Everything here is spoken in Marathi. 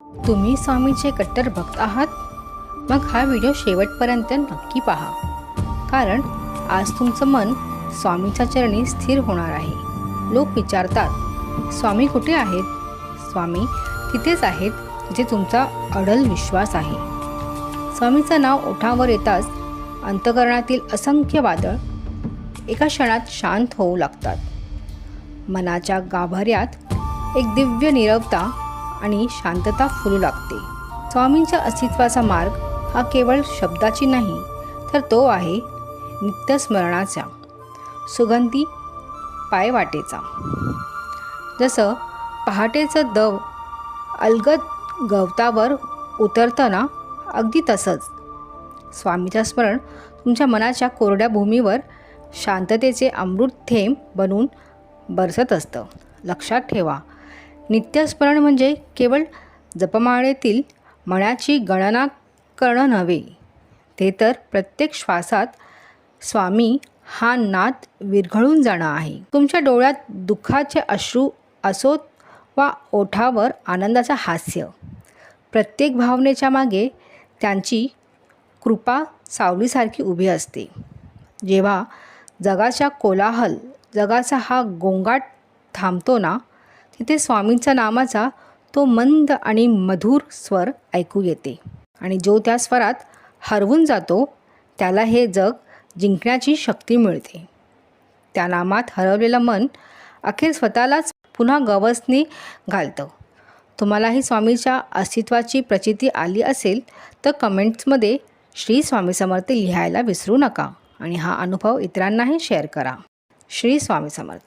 तुम्ही स्वामीचे कट्टर भक्त आहात? मग हा व्हिडिओ शेवटपर्यंत नक्की पहा, कारण आज तुमचं मन स्वामीच्या चरणी स्थिर होणार आहे. लोक विचारतात, स्वामी कुठे आहेत? स्वामी तिथेच आहेत जिथे तुमचा अढळ विश्वास आहे. स्वामीचं नाव ओठांवर येताच अंतःकरणातील असंख्य वादळ एका क्षणात शांत होऊ लागतात. मनाच्या गाभाऱ्यात एक दिव्य नीरवता आणि शांतता फुलू लागते. स्वामींच्या अस्तित्वाचा मार्ग हा केवळ शब्दाची नाही, तर तो आहे नित्यस्मरणाचा, सुगंधी पायवाटेचा. जसं पहाटेचं दव अलगद गवतावर उतरतं ना, अगदी तसंच स्वामीचं स्मरण तुमच्या मनाच्या कोरड्या भूमीवर शांततेचे अमृत थेंब बनून बरसत असतं. लक्षात ठेवा, नित्यस्मरण म्हणजे केवळ जपमाळेतील मण्याची गणना करणं नव्हे, ते तर प्रत्येक श्वासात स्वामी हा नाद विरघळून जाणं आहे. तुमच्या डोळ्यात दुःखाचे अश्रू असोत वा ओठावर आनंदाचं हास्य, प्रत्येक भावनेच्या मागे त्यांची कृपा सावलीसारखी उभी असते. जेव्हा जगाचा कोलाहल, जगाचा हा गोंगाट थांबतो ना, तिथे स्वामींच्या नामाचा तो मंद आणि मधुर स्वर ऐकू येते. आणि जो त्या स्वरात हरवून जातो, त्याला हे जग जिंकण्याची शक्ती मिळते. त्या नामात हरवलेलं मन अखेर स्वतःलाच पुन्हा गवसणी घालतं. तुम्हालाही स्वामीच्या अस्तित्वाची प्रचिती आली असेल तर कमेंट्समध्ये श्री स्वामी समर्थ लिहायला विसरू नका आणि हा अनुभव इतरांनाही शेअर करा. श्री स्वामी समर्थ.